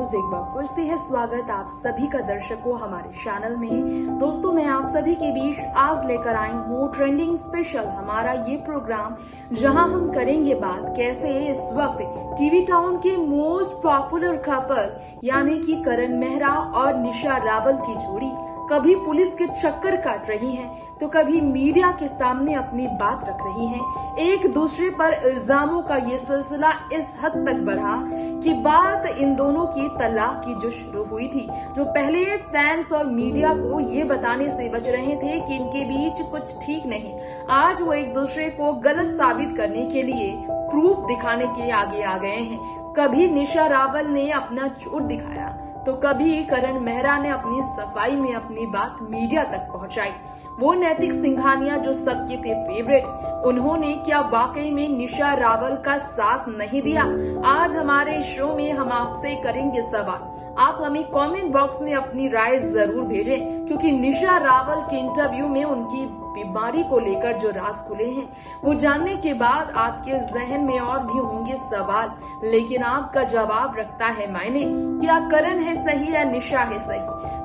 News एक बार फिर से है स्वागत आप सभी का दर्शकों हमारे चैनल में। दोस्तों मैं आप सभी के बीच आज लेकर आई हूँ ट्रेंडिंग स्पेशल हमारा ये प्रोग्राम, जहां हम करेंगे बात कैसे इस वक्त टीवी टाउन के मोस्ट पॉपुलर कपल यानी कि करण मेहरा और निशा रावल की जोड़ी कभी पुलिस के चक्कर काट रही हैं, तो कभी मीडिया के सामने अपनी बात रख रही हैं। एक दूसरे पर इल्जामों का ये सिलसिला इस हद तक बढ़ा कि बात इन दोनों की तलाक की जो शुरू हुई थी, जो पहले फैंस और मीडिया को ये बताने से बच रहे थे कि इनके बीच कुछ ठीक नहीं, आज वो एक दूसरे को गलत साबित करने के लिए प्रूफ दिखाने के आगे आ गए हैं। कभी निशा रावल ने अपना चोट दिखाया, तो कभी करण मेहरा ने अपनी सफाई में अपनी बात मीडिया तक पहुंचाई। वो नैतिक सिंघानिया जो सबके थे फेवरेट, उन्होंने क्या वाकई में निशा रावल का साथ नहीं दिया? आज हमारे शो में हम आपसे करेंगे सवाल। आप हमें कमेंट बॉक्स में अपनी राय जरूर भेजें, क्योंकि निशा रावल के इंटरव्यू में उनकी बीमारी को लेकर जो राज खुले हैं, वो जानने के बाद आपके जहन में और भी होंगे सवाल, लेकिन आपका जवाब रखता है मायने। क्या करण है सही या निशा है सही?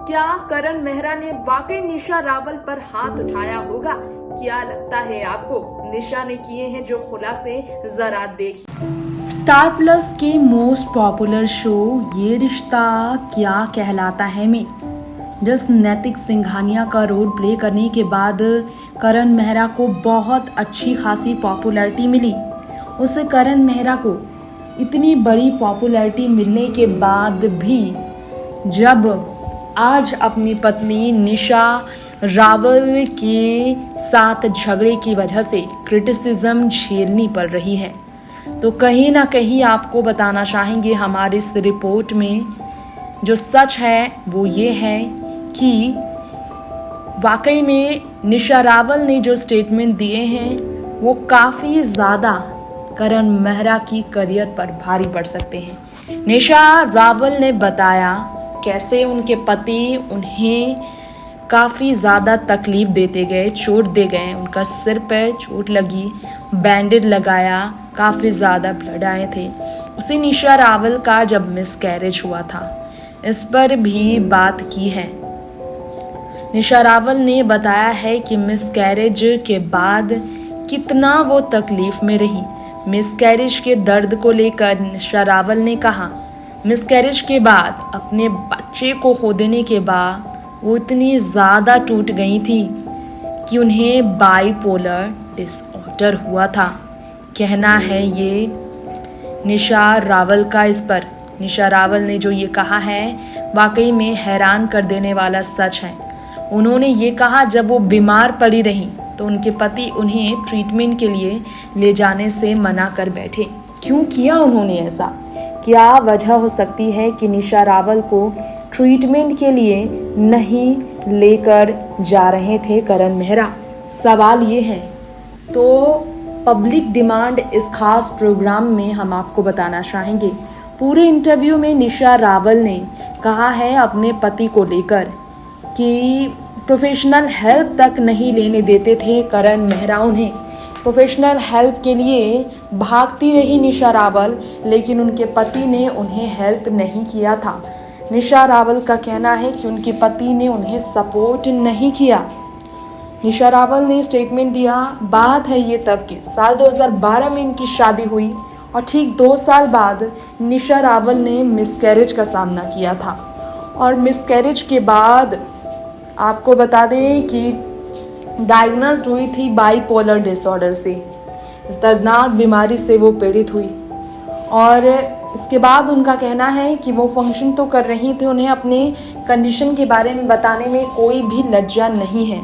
क्या करण मेहरा ने वाकई निशा रावल पर हाथ उठाया होगा? क्या लगता है आपको? निशा ने किए हैं जो खुलासे, जरा देखिए। स्टार प्लस के मोस्ट पॉपुलर शो ये रिश्ता क्या कहलाता है में जिस नैतिक सिंघानिया का रोल प्ले करने के बाद करण मेहरा को बहुत अच्छी खासी पॉपुलैरिटी मिली। उस करण मेहरा को इतनी बड़ी पॉपुलैरिटी मिलने के बाद भी जब आज अपनी पत्नी निशा रावल के साथ झगड़े की वजह से क्रिटिसिज्म झेलनी पड़ रही है, तो कहीं ना कहीं आपको बताना चाहेंगे हमारे इस रिपोर्ट में जो सच है वो ये है कि वाकई में निशा रावल ने जो स्टेटमेंट दिए हैं वो काफ़ी ज़्यादा करण मेहरा की करियर पर भारी पड़ सकते हैं। निशा रावल ने बताया कैसे उनके पति उन्हें काफ़ी ज़्यादा तकलीफ देते गए, चोट दे गए, उनका सिर पे चोट लगी, बैंडेज लगाया, काफ़ी ज़्यादा ब्लड आए थे। उसी निशा रावल का जब मिसकैरेज हुआ था, इस पर भी बात की है। निशा रावल ने बताया है कि मिसकैरेज के बाद कितना वो तकलीफ में रही। मिसकैरेज के दर्द को लेकर निशा रावल ने कहा, मिसकैरेज के बाद अपने बच्चे को खो देने के बाद वो इतनी ज़्यादा टूट गई थी कि उन्हें बाइपोलर डिसऑर्डर हुआ था। कहना है ये निशा रावल का इस पर। निशा रावल ने जो ये कहा है वाकई में हैरान कर देने वाला सच है। उन्होंने ये कहा जब वो बीमार पड़ी रही तो उनके पति उन्हें ट्रीटमेंट के लिए ले जाने से मना कर बैठे। क्यों किया उन्होंने ऐसा? क्या वजह हो सकती है कि निशा रावल को ट्रीटमेंट के लिए नहीं लेकर जा रहे थे करण मेहरा? सवाल ये है। तो पब्लिक डिमांड इस खास प्रोग्राम में हम आपको बताना चाहेंगे। पूरे इंटरव्यू में निशा रावल ने कहा है अपने पति को लेकर कि प्रोफेशनल हेल्प तक नहीं लेने देते थे करण मेहरा उन्हें। प्रोफेशनल हेल्प के लिए भागती रही निशा रावल, लेकिन उनके पति ने उन्हें हेल्प नहीं किया था। निशा रावल का कहना है कि उनके पति ने उन्हें सपोर्ट नहीं किया। निशा रावल ने स्टेटमेंट दिया, बात है ये तब की साल 2012 में इनकी शादी हुई और ठीक 2 साल बाद निशा रावल ने मिसकैरेज का सामना किया था। और मिसकैरेज के बाद आपको बता दें कि डायग्नोस्ड हुई थी बाइपोलर डिसऑर्डर से। इस दर्दनाक बीमारी से वो पीड़ित हुई और इसके बाद उनका कहना है कि वो फंक्शन तो कर रही थी, उन्हें अपने कंडीशन के बारे में बताने में कोई भी लज्जा नहीं है।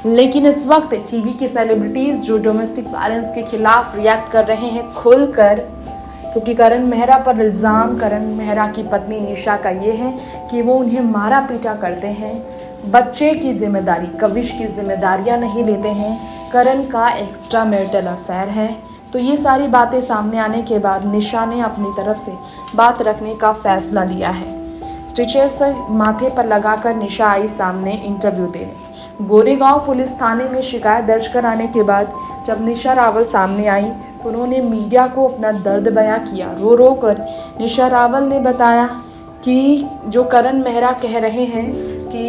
लेकिन इस वक्त टीवी के सेलिब्रिटीज़ जो डोमेस्टिक वायलेंस के खिलाफ रिएक्ट कर रहे हैं खुलकर, क्योंकि करण मेहरा पर इल्ज़ाम करण मेहरा की पत्नी निशा का ये है कि वो उन्हें मारा पीटा करते हैं, बच्चे की जिम्मेदारी, कविश की जिम्मेदारियां नहीं लेते हैं, करण का एक्स्ट्रा मैरिटल अफेयर है। तो ये सारी बातें सामने आने के बाद निशा ने अपनी तरफ से बात रखने का फैसला लिया है। स्टिचेस माथे पर लगाकर निशा आई सामने इंटरव्यू देने। गोरेगांव पुलिस थाने में शिकायत दर्ज कराने के बाद जब निशा रावल सामने आई तो उन्होंने मीडिया को अपना दर्द बयां किया। रो रो कर निशा रावल ने बताया कि जो करण मेहरा कह रहे हैं कि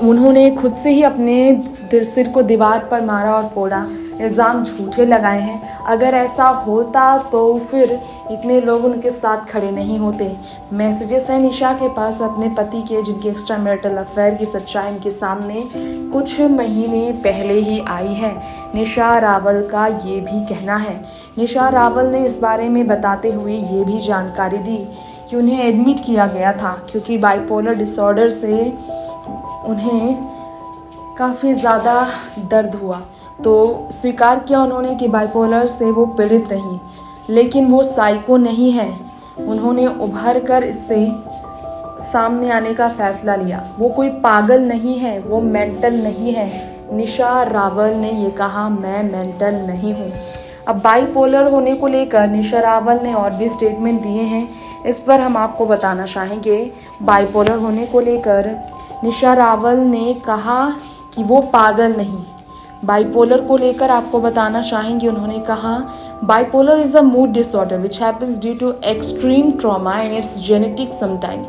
उन्होंने खुद से ही अपने सिर को दीवार पर मारा और फोड़ा, इल्ज़ाम झूठे लगाए हैं। अगर ऐसा होता तो फिर इतने लोग उनके साथ खड़े नहीं होते। मैसेजेस हैं निशा के पास अपने पति के, जिनके एक्स्ट्रा मैरिटल अफेयर की सच्चाई उनके सामने कुछ महीने पहले ही आई है। निशा रावल का ये भी कहना है। निशा रावल ने इस बारे में बताते हुए ये भी जानकारी दी कि उन्हें एडमिट किया गया था क्योंकि बाइपोलर डिसऑर्डर से उन्हें काफ़ी ज़्यादा दर्द हुआ। तो स्वीकार किया उन्होंने कि बाइपोलर से वो पीड़ित रही, लेकिन वो साइको नहीं है। उन्होंने उभर कर इससे सामने आने का फैसला लिया। वो कोई पागल नहीं है, वो मेंटल नहीं है। निशा रावल ने ये कहा, मैं मेंटल नहीं हूँ। अब बाइपोलर होने को लेकर निशा रावल ने और भी स्टेटमेंट दिए हैं, इस पर हम आपको बताना चाहेंगे। बाइपोलर होने को लेकर निशा रावल ने कहा कि वो पागल नहीं। बाइपोलर को लेकर आपको बताना चाहेंगे, उन्होंने कहा bipolar is a mood disorder which happens due to extreme trauma and it's genetic sometimes.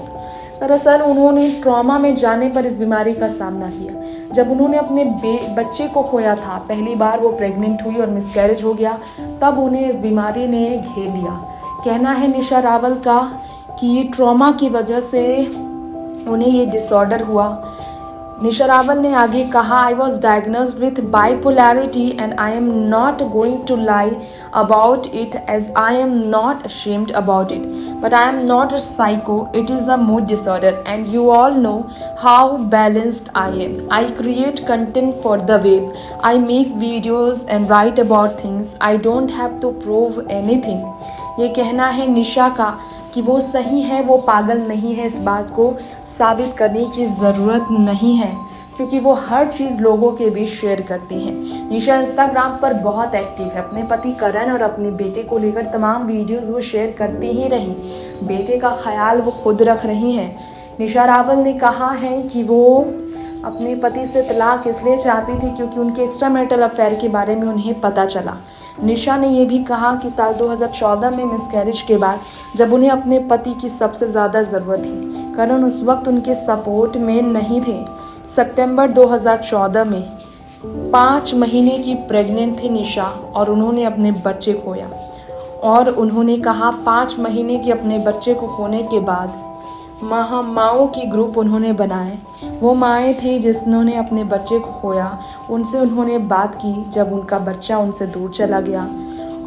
दरअसल उन्होंने ट्रॉमा में जाने पर इस बीमारी का सामना किया। जब उन्होंने अपने बच्चे को खोया था, पहली बार वो प्रेग्नेंट हुई और मिसकैरेज हो गया, तब उन्हें इस बीमारी ने घेर लिया। कहना है निशा रावल का कि ट्रॉमा की वजह से उन्हें ये डिसऑर्डर हुआ। निशा रावल ने आगे कहा, I was diagnosed with bipolarity and I am not going to lie about it as I am not ashamed about it, but I am not a psycho. It is a mood disorder and you all know how balanced I am. I create content for the web. I make videos and write about things. I don't have to prove anything. ये कहना है निशा का कि वो सही है, वो पागल नहीं है। इस बात को साबित करने की ज़रूरत नहीं है क्योंकि वो हर चीज़ लोगों के बीच शेयर करती हैं। निशा इंस्टाग्राम पर बहुत एक्टिव है। अपने पति करण और अपने बेटे को लेकर तमाम वीडियोस वो शेयर करती ही रही। बेटे का ख्याल वो खुद रख रही हैं। निशा रावल ने कहा है कि वो अपने पति से तलाक इसलिए चाहती थी क्योंकि उनके एक्स्ट्रा मैरिटल अफेयर के बारे में उन्हें पता चला। निशा ने यह भी कहा कि साल 2014 में मिसकैरेज के बाद जब उन्हें अपने पति की सबसे ज़्यादा ज़रूरत थी, करण उस वक्त उनके सपोर्ट में नहीं थे। सितंबर 2014 में 5 महीने की प्रेग्नेंट थी निशा और उन्होंने अपने बच्चे खोया। और उन्होंने कहा 5 महीने के अपने बच्चे को खोने के बाद माँओं की ग्रुप उन्होंने बनाए। वो माएँ थी जिन्होंने अपने बच्चे को खोया, उनसे उन्होंने बात की जब उनका बच्चा उनसे दूर चला गया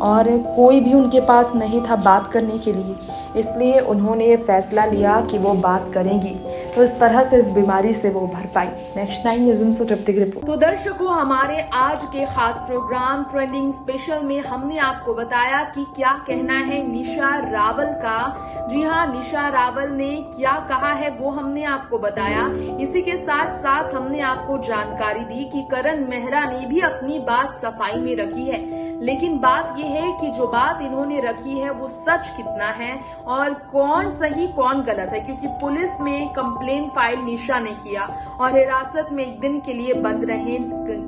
और कोई भी उनके पास नहीं था बात करने के लिए, इसलिए उन्होंने ये फैसला लिया कि वो बात करेंगी। तो इस तरह से इस बीमारी से वो उभर पाई। नेक्स्ट 9 न्यूज़ से तृप्ति की रिपोर्ट। तो दर्शकों, हमारे आज के खास प्रोग्राम ट्रेंडिंग स्पेशल में हमने आपको बताया कि क्या कहना है निशा रावल का। जी हाँ, निशा रावल ने क्या कहा है वो हमने आपको बताया। इसी के साथ साथ हमने आपको जानकारी दी कि करण मेहरा ने भी अपनी बात सफाई में रखी है, लेकिन बात यह है कि जो बात इन्होंने रखी है वो सच कितना है और कौन सही कौन गलत है, क्योंकि पुलिस में कंप्लेन फाइल निशा ने किया और हिरासत में 1 दिन के लिए बंद रहे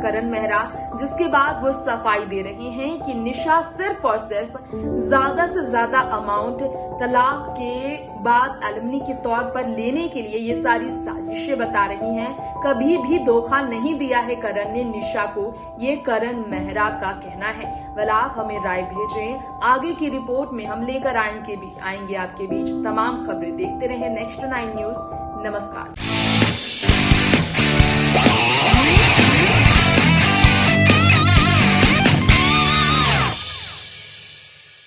करण मेहरा, जिसके बाद वो सफाई दे रहे हैं कि निशा सिर्फ और सिर्फ ज्यादा से ज्यादा अमाउंट तलाक के बाद एलिमनी के तौर पर लेने के लिए ये सारी साजिशें बता रही हैं। कभी भी धोखा नहीं दिया है करण ने निशा को, ये करण मेहरा का कहना है। वेल, आप हमें राय भेजें। आगे की रिपोर्ट में हम लेकर आएंगे आपके बीच तमाम खबरें। देखते रहे नेक्स्ट 9 न्यूज़। नमस्कार।